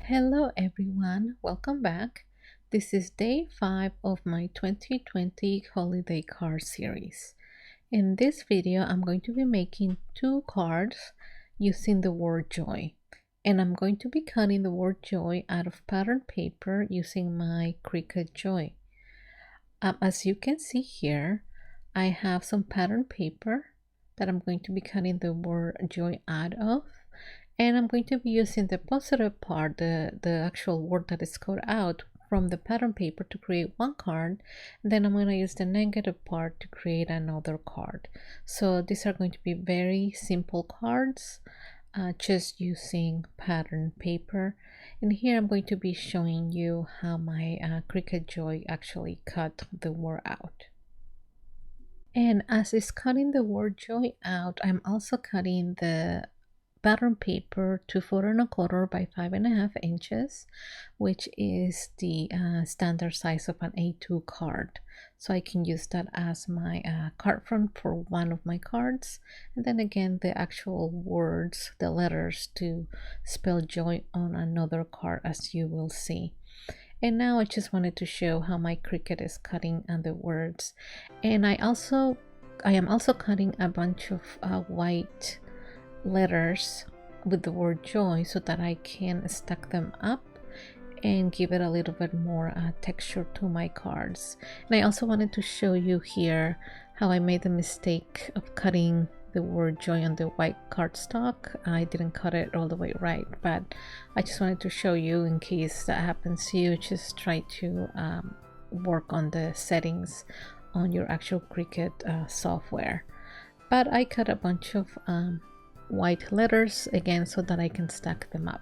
Hello everyone, welcome back. This is day 5 of my 2020 holiday card series. In this video, I'm going to be making 2 cards using the word joy. And I'm going to be cutting the word joy out of pattern paper using my Cricut Joy. As you can see here, I have some pattern paper that I'm going to be cutting the word joy out of. And I'm going to be using the positive part, the actual word that is cut out from the pattern paper to create one card. And then I'm going to use the negative part to create another card. So these are going to be very simple cards, just using pattern paper. And here I'm going to be showing you how my Cricut Joy actually cut the word out. And as is cutting the word joy out, I'm also cutting the pattern paper to 4¼ by 5½ inches, which is the standard size of an A2 card. So I can use that as my card front for one of my cards. And then again, the actual words, the letters to spell joy on another card, as you will see. And now I just wanted to show how my Cricut is cutting on the words. And I am also cutting a bunch of white letters with the word joy so that I can stack them up and give it a little bit more texture to my cards. And I also wanted to show you here how I made the mistake of cutting the word joy on the white cardstock. I didn't cut it all the way right, but I just wanted to show you in case that happens to you. Just try to work on the settings on your actual Cricut software. But I cut a bunch of white letters again so that I can stack them up.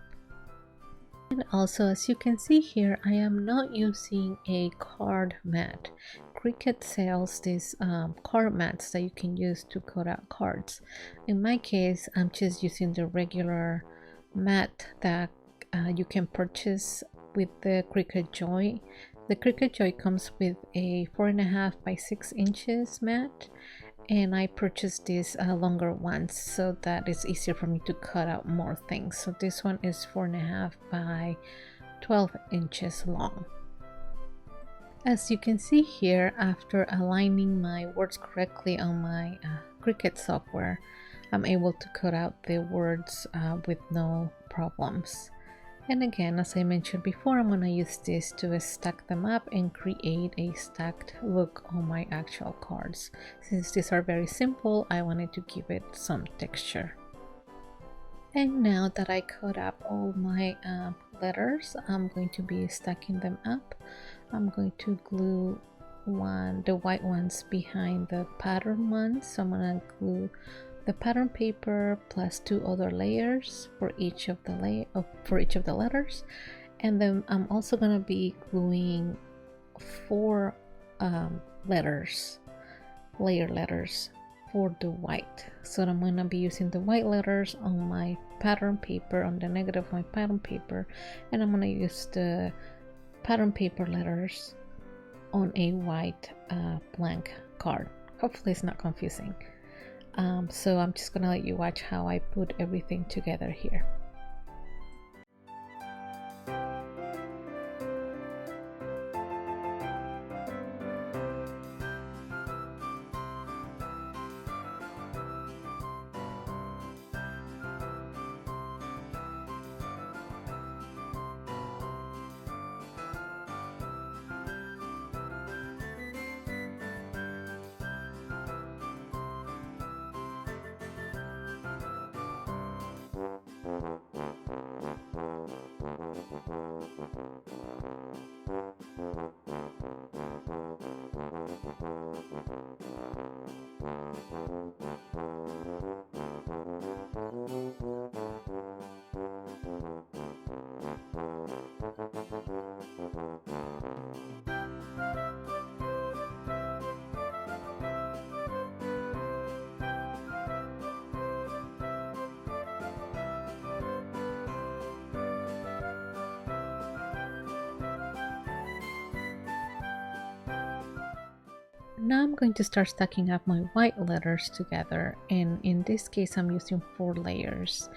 And also, as you can see here, I am not using a card mat. Cricut sells these card mats that you can use to cut out cards. In my case, I'm just using the regular mat that you can purchase with the Cricut Joy. The Cricut Joy comes with a 4½ by 6 inches mat, and I purchased these longer ones so that it's easier for me to cut out more things. So this one is 4½ by 12 inches long. As you can see here, after aligning my words correctly on my Cricut software, I'm able to cut out the words with no problems. And again, as I mentioned before, I'm going to use this to stack them up and create a stacked look on my actual cards. Since these are very simple, I wanted to give it some texture. And now that I cut up all my letters, I'm going to be stacking them up. I'm going to glue the white ones behind the pattern ones. So I'm going to glue the pattern paper plus 2 other layers for each of the letters, and then I'm also going to be gluing 4 layer letters for the white. So I'm going to be using the white letters on my pattern paper, on the negative of my pattern paper, and I'm going to use the pattern paper letters on a white blank card. Hopefully it's not confusing. So I'm just gonna let you watch how I put everything together here. Now I'm going to start stacking up my white letters together, and in this case I'm using 4 layers.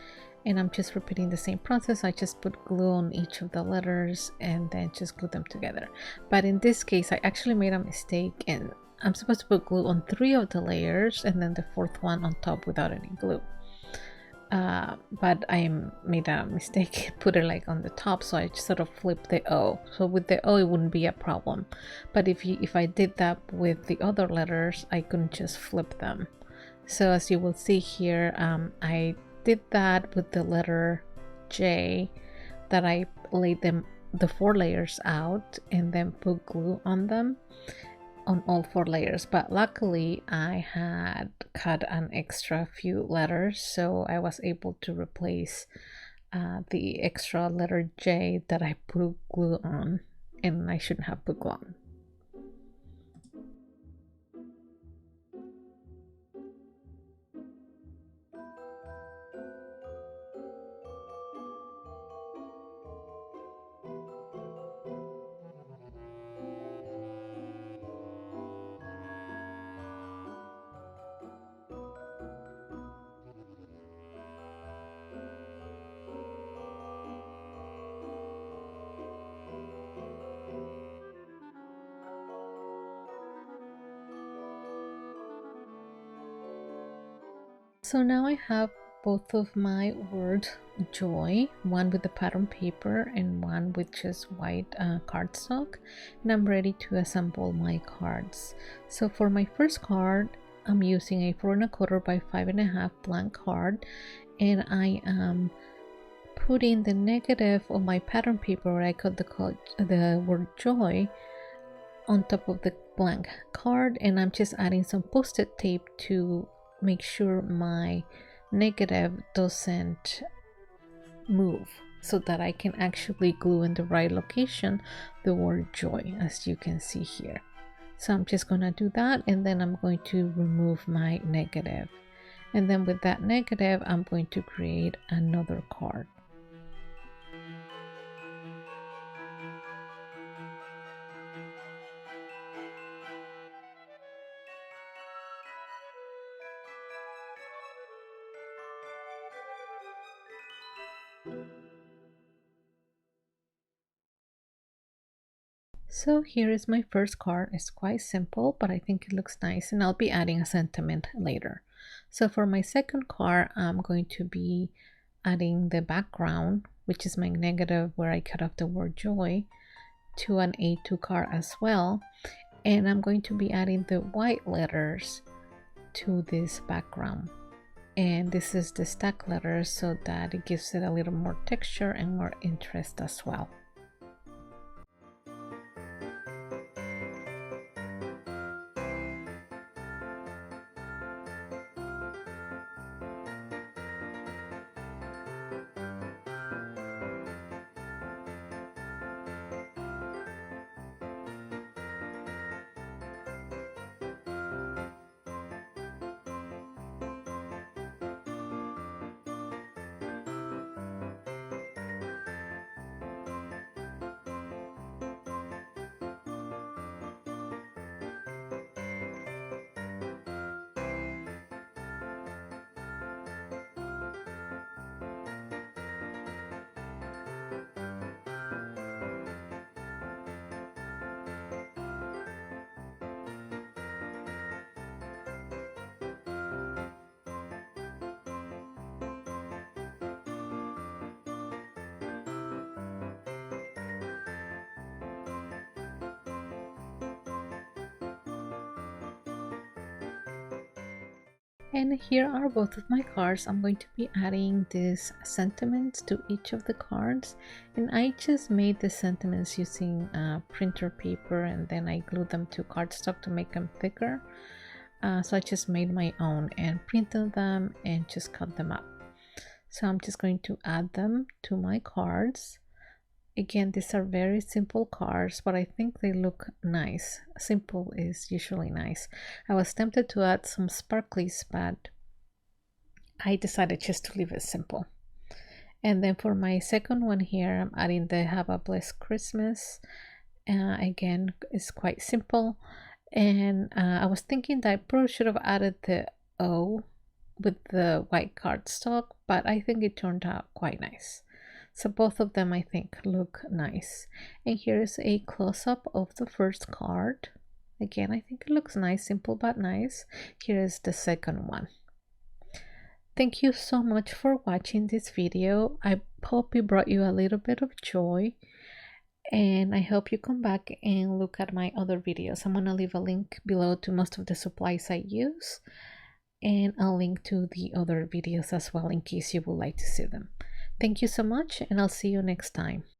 and I'm just repeating the same process. I just put glue on each of the letters and then just glue them together. But in this case, I actually made a mistake, and I'm supposed to put glue on 3 of the layers and then the 4th one on top without any glue. But I made a mistake, put it like on the top, so I just sort of flipped the O. So with the O it wouldn't be a problem, but if I did that with the other letters, I couldn't just flip them. So as you will see here, I did that with the letter J, that I laid them the 4 layers out and then put glue on them on all 4 layers. But luckily I had cut an extra few letters, so I was able to replace the extra letter J that I put glue on, and I shouldn't have put glue on. So now I have both of my word joy, one with the pattern paper and one with just white cardstock, and I'm ready to assemble my cards. So for my first card, I'm using a 4 1/4 by 5.5 blank card, and I am putting the negative of my pattern paper where I cut the word joy on top of the blank card, and I'm just adding some post-it tape to make sure my negative doesn't move, so that I can actually glue in the right location the word joy, as you can see here. So I'm just gonna do that, and then I'm going to remove my negative, and then with that negative I'm going to create another card. So here is my first card. It's quite simple, but I think it looks nice, and I'll be adding a sentiment later. So for my second card, I'm going to be adding the background, which is my negative where I cut off the word joy, to an A2 card as well. And I'm going to be adding the white letters to this background. And this is the stack letters, so that it gives it a little more texture and more interest as well. And here are both of my cards. I'm going to be adding these sentiments to each of the cards, and I just made the sentiments using printer paper, and then I glued them to cardstock to make them thicker. So I just made my own and printed them and just cut them up. So I'm just going to add them to my cards. Again, these are very simple cards, but I think they look nice. Simple is usually nice. I was tempted to add some sparklies, but I decided just to leave it simple. And then for my second one here, I'm adding the Have a Blessed Christmas. Again, it's quite simple. And I was thinking that I probably should have added the O with the white cardstock, but I think it turned out quite nice. So both of them I think look nice. And here's a close-up of the first card. Again, I think it looks nice, simple but nice. Here is the second one. Thank you so much for watching this video. I hope it brought you a little bit of joy, and I hope you come back and look at my other videos. I'm gonna leave a link below to most of the supplies I use, and I'll link to the other videos as well in case you would like to see them. Thank you so much, and I'll see you next time.